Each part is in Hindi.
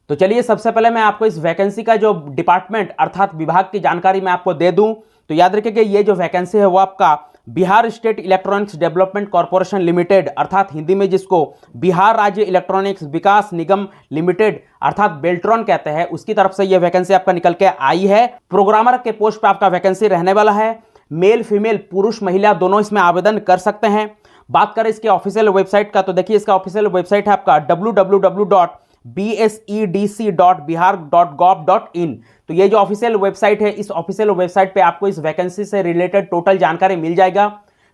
तो चलिए सबसे पहले मैं आपको इस वैकेंसी का जो डिपार्टमेंट अर्थात विभाग की जानकारी मैं आपको दे दूं। तो याद रखिए कि ये जो वैकेंसी है वो आपका Bihar state electronics development corporation limited अर्थात हिंदी में जिसको बिहार राज्य इलेक्ट्रॉनिक्स विकास निगम लिमिटेड अर्थात बेल्ट्रॉन कहते हैं, उसकी तरफ से यह वैकेंसी आपका निकल के आई है। प्रोग्रामर के पोस्ट पर आपका वैकेंसी रहने वाला है। मेल फीमेल पुरुष महिला दोनों इसमें आवेदन कर सकते हैं। बात करें इसके ऑफिशियल वेबसाइट का तो देखिए इसका ऑफिशियल वेबसाइट है आपका www.bsedc.bihar.gov.in। तो ये जो ऑफिशियल वेबसाइट है, इस ऑफिशियल वेबसाइट पे आपको इस वैकेंसी से रिलेटेड टोटल जानकारी मिल जाएगा।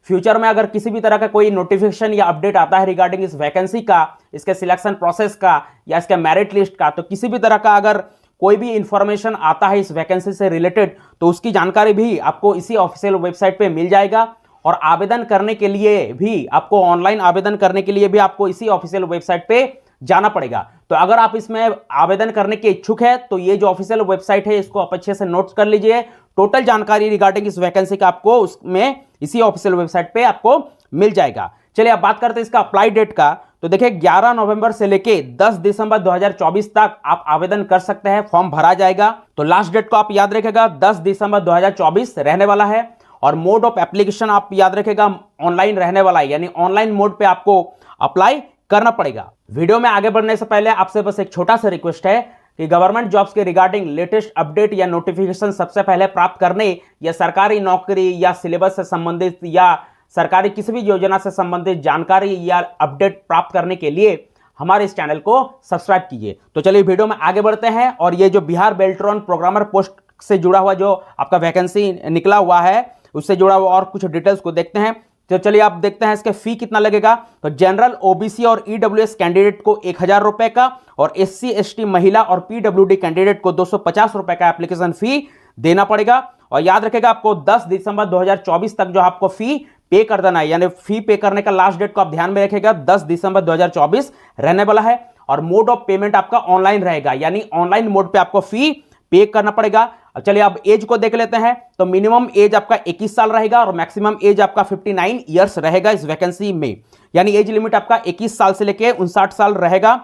फ्यूचर में अगर किसी भी तरह का कोई नोटिफिकेशन या अपडेट आता है रिगार्डिंग इस वैकेंसी का, इसके सिलेक्शन प्रोसेस का या इसके मेरिट लिस्ट का, तो किसी भी तरह का अगर कोई भी इंफॉर्मेशन आता है इस वैकेंसी से रिलेटेड तो उसकी जानकारी भी आपको इसी ऑफिशियल वेबसाइट पे मिल जाएगा। और आवेदन करने के लिए भी आपको ऑनलाइन आवेदन करने के लिए भी आपको इसी ऑफिशियल वेबसाइट पे जाना पड़ेगा। तो अगर आप इसमें आवेदन करने के इच्छुक है तो ये जो ऑफिशियल वेबसाइट है इसको आप अच्छे से नोट कर लीजिए। टोटल जानकारी रिगार्डिंग इस वैकेंसी का आपको उसमें इसी ऑफिशियल वेबसाइट पे आपको मिल जाएगा। चलिए अब बात करते हैं इसका अप्लाई डेट का। तो देखिए 11 नवंबर से लेके 10 दिसंबर 2024 तक आप आवेदन कर सकते हैं, फॉर्म भरा जाएगा। तो लास्ट डेट को आप याद रखिएगा 10 दिसंबर 2024 रहने वाला है। और मोड ऑफ एप्लीकेशन आप याद रखिएगा ऑनलाइन रहने वाला है, यानी ऑनलाइन मोड पे आपको अप्लाई करना पड़ेगा। वीडियो में आगे बढ़ने से पहले आपसे बस एक छोटा सा रिक्वेस्ट है कि गवर्नमेंट जॉब्स के रिगार्डिंग लेटेस्ट अपडेट या नोटिफिकेशन सबसे पहले प्राप्त करने या सरकारी नौकरी या सिलेबस से संबंधित या सरकारी किसी भी योजना से संबंधित जानकारी या अपडेट प्राप्त करने के लिए हमारे इस चैनल को सब्सक्राइब कीजिए। तो चलिए वीडियो में आगे बढ़ते हैं और ये जो बिहार बेल्ट्रॉन प्रोग्रामर पोस्ट से जुड़ा हुआ जो आपका वैकेंसी निकला हुआ है उससे जुड़ा हुआ और कुछ डिटेल्स को देखते हैं। तो चलिए आप देखते हैं इसका फी कितना लगेगा। तो जनरल ओबीसी और ईडब्ल्यूएस कैंडिडेट को 1000 रुपए का और एससी एसटी महिला और पीडब्ल्यूडी कैंडिडेट को 250 रुपए का एप्लीकेशन फी देना पड़ेगा। और याद रखेगा आपको 10 दिसंबर 2024 तक जो आपको फी पे कर देना है, यानी फी पे करने का लास्ट डेट को आप ध्यान में रखेगा 10 दिसंबर 2024 रहने वाला है। और मोड ऑफ पेमेंट आपका ऑनलाइन रहेगा, यानी ऑनलाइन मोड पे आपको फी पे करना पड़ेगा। चलिए अब एज को देख लेते हैं। तो मिनिमम एज आपका 21 साल रहेगा और मैक्सिमम एज आपका 59 ईयर्स रहेगा इस वैकेंसी में, यानी एज लिमिट आपका 21 साल से लेके 59 साल रहेगा।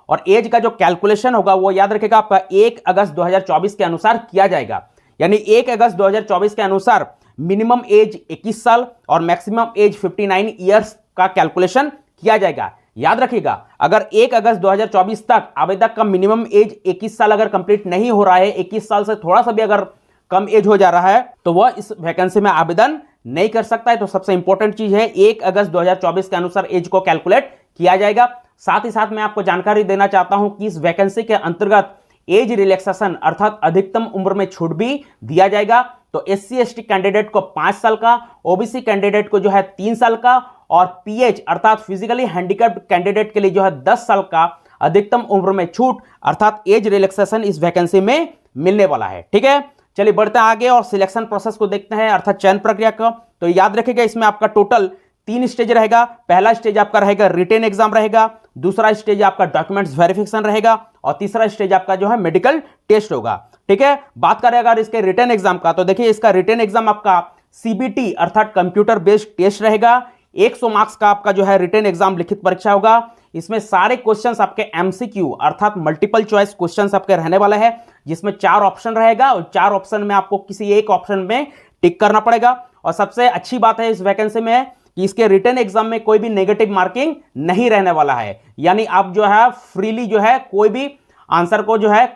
और एज का जो कैलकुलेशन होगा वो याद रखेगा आपका 1 अगस्त 2024 के अनुसार किया जाएगा, यानी 1 अगस्त 2024 के अनुसार मिनिमम एज 21 साल और मैक्सिमम एज 59 ईयर्स का कैलकुलेशन किया जाएगा। याद रखिएगा अगर 1 अगस्त 2024 तक आवेदक का मिनिमम एज 21 साल अगर कंप्लीट नहीं हो रहा है, 21 साल से थोड़ा सा भी अगर कम एज हो जा रहा है तो वह इस वैकेंसी में आवेदन नहीं कर सकता है। तो सबसे इंपॉर्टेंट चीज है 1 अगस्त 2024 के अनुसार एज को कैलकुलेट किया जाएगा। साथ ही साथ मैं आपको जानकारी देना चाहता हूं कि इस वैकेंसी के अंतर्गत एज रिलैक्सेशन अर्थात अधिकतम उम्र में छूट भी दिया जाएगा। तो एससी एसटी कैंडिडेट को 5 साल का, ओबीसी कैंडिडेट को जो है 3 साल का और पीएच अर्थात फिजिकली हैंडिकैप्ड कैंडिडेट के लिए जो है 10 साल का अधिकतम उम्र में छूट अर्थात एज रिलैक्सेशन इस वैकेंसी में मिलने वाला है। ठीक है, चलिए बढ़ते हैं आगे और सिलेक्शन प्रोसेस को देखते हैं अर्थात चयन प्रक्रिया का। तो याद रखिएगा इसमें आपका टोटल 3 स्टेज रहेगा। पहला स्टेज आपका रहेगा रिटेन एग्जाम रहेगा, दूसरा स्टेज आपका डॉक्यूमेंट्स वेरिफिकेशन रहेगा और तीसरा स्टेज आपका जो है मेडिकल टेस्ट होगा। ठीक है, बात करें अगर इसके रिटेन एग्जाम का तो देखिए इसका रिटेन एग्जाम आपका सीबीटी अर्थात कंप्यूटर बेस्ड टेस्ट रहेगा। 100 मार्क्स का आपका जो है रिटेन एग्जाम लिखित परीक्षा होगा। इसमें सारे क्वेश्चंस आपके एमसीक्यू अर्थात मल्टीपल चॉइस क्वेश्चंस आपके रहने वाले हैं, जिसमें 4 ऑप्शन रहेगा और 4 ऑप्शन में आपको किसी एक ऑप्शन में टिक करना पड़ेगा। और सबसे अच्छी बात है इस वैकेंसी में कि इसके रिटन एग्जाम में कोई भी नेगेटिव मार्किंग नहीं रहने वाला है, यानी आप जो है फ्रीली जो है कोई भी आंसर को जो है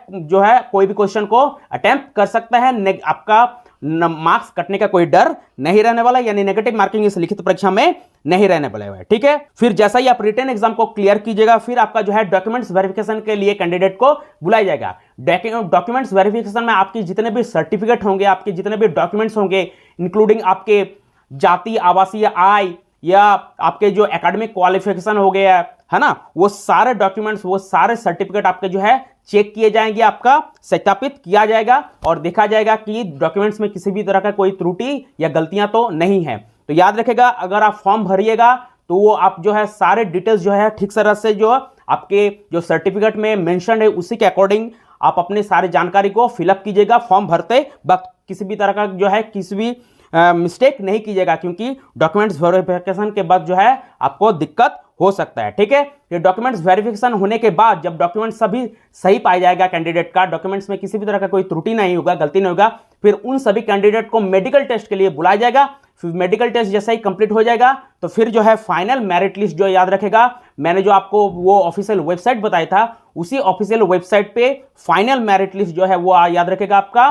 कोई भी क्वेश्चन को अटेम्प्ट कर सकते हैं। आपका मार्क्स कटने का कोई डर नहीं रहने वाला, यानी नेगेटिव मार्किंग इस लिखित परीक्षा में नहीं रहने वाले हैं। ठीक है, फिर जैसा ही आप रिटन एग्जाम को क्लियर कीजिएगा फिर आपका जो है डॉक्यूमेंट्स वेरिफिकेशन के लिए कैंडिडेट को बुलाया जाएगा। डॉक्यूमेंट्स वेरिफिकेशन में आपकी जितने भी सर्टिफिकेट होंगे, आपके जितने भी डॉक्यूमेंट्स होंगे, इंक्लूडिंग आपके जाति आवासीय आय या आपके जो एकेडमिक क्वालिफिकेशन हो गया है ना, वो सारे डॉक्यूमेंट्स वो सारे सर्टिफिकेट आपके जो है चेक किए जाएंगे, आपका सत्यापित किया जाएगा और देखा जाएगा कि डॉक्यूमेंट्स में किसी भी तरह का कोई त्रुटि या गलतियां तो नहीं है। तो याद रखेगा अगर आप फॉर्म भरिएगा तो वो आप जो है सारे डिटेल्स जो है ठीक तरह से जो आपके जो सर्टिफिकेट में मेंशन है उसी के अकॉर्डिंग आप अपने सारी जानकारी को फिलअप कीजिएगा। फॉर्म भरते वक्त किसी भी तरह का जो है किसी भी मिस्टेक नहीं कीजिएगा, क्योंकि डॉक्यूमेंट्स वेरिफिकेशन के बाद जो है आपको दिक्कत हो सकता है। ठीक है, ये डॉक्यूमेंट्स वेरिफिकेशन होने के बाद जब डॉक्यूमेंट सभी सही पाया जाएगा, कैंडिडेट का डॉक्यूमेंट्स में किसी भी तरह का कोई त्रुटि नहीं होगा, गलती नहीं होगा, फिर उन सभी कैंडिडेट को मेडिकल टेस्ट के लिए बुलाया जाएगा। फिर मेडिकल टेस्ट जैसा ही कंप्लीट हो जाएगा तो फिर जो है फाइनल मेरिट लिस्ट जो याद रखेगा, मैंने जो आपको वो ऑफिशियल वेबसाइट बताया था, उसी ऑफिशियल वेबसाइट पे फाइनल मेरिट लिस्ट जो है वो याद रखेगा आपका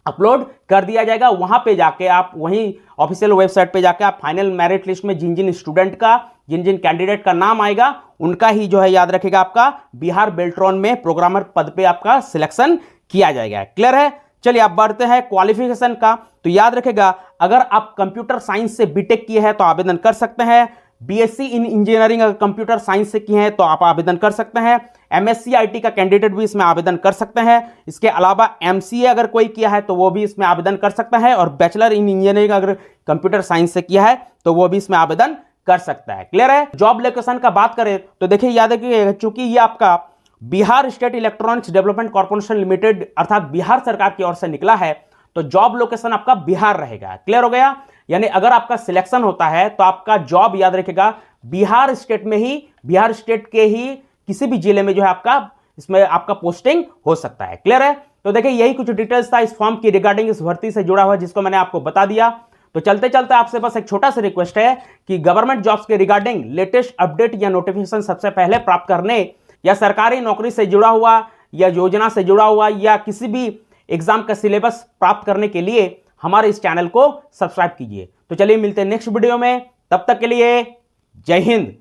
अपलोड कर दिया जाएगा। वहां पे जाके आप वहीं ऑफिशियल वेबसाइट पे जाके आप फाइनल मेरिट लिस्ट में जिन जिन स्टूडेंट का, जिन जिन कैंडिडेट का नाम आएगा उनका ही जो है याद रखेगा आपका बिहार बेल्ट्रॉन में प्रोग्रामर पद पे आपका सिलेक्शन किया जाएगा। क्लियर है? चलिए आप बढ़ते हैं क्वालिफिकेशन का। तो याद रखेगा अगर आप कंप्यूटर साइंस से बीटेक किए हैं तो आवेदन कर सकते हैं। बीएससी इन इंजीनियरिंग अगर कंप्यूटर साइंस से किए हैं तो आप आवेदन कर सकते हैं। एमएससी आईटी का कैंडिडेट भी इसमें आवेदन कर सकते हैं। इसके अलावा एमसीए अगर कोई किया है तो वो भी इसमें आवेदन कर सकता है, और बैचलर इन इंजीनियरिंग अगर कंप्यूटर साइंस से किया है तो वो भी इसमें आवेदन कर सकता है। क्लियर है? जॉब लोकेशन का बात करें तो देखिए याद रखिए, चूंकि ये आपका Bihar state electronics development corporation limited अर्थात बिहार सरकार की ओर से निकला है, तो जॉब लोकेशन आपका बिहार रहेगा। क्लियर हो गया? यानी अगर आपका सिलेक्शन होता है तो आपका जॉब याद रखेगा बिहार स्टेट में ही, बिहार स्टेट के ही किसी भी जिले में जो है आपका इसमें आपका पोस्टिंग हो सकता है। क्लियर है? तो देखिए यही कुछ डिटेल्स था इस फॉर्म की रिगार्डिंग इस भर्ती से जुड़ा हुआ, जिसको मैंने आपको बता दिया। तो चलते चलते आपसे बस एक छोटा सा रिक्वेस्ट है कि गवर्नमेंट जॉब्स के रिगार्डिंग लेटेस्ट अपडेट या नोटिफिकेशन सबसे पहले प्राप्त करने, या सरकारी नौकरी से जुड़ा हुआ या योजना से जुड़ा हुआ या किसी भी एग्जाम का सिलेबस प्राप्त करने के लिए हमारे इस चैनल को सब्सक्राइब कीजिए। तो चलिए मिलते हैं नेक्स्ट वीडियो में, तब तक के लिए जय हिंद।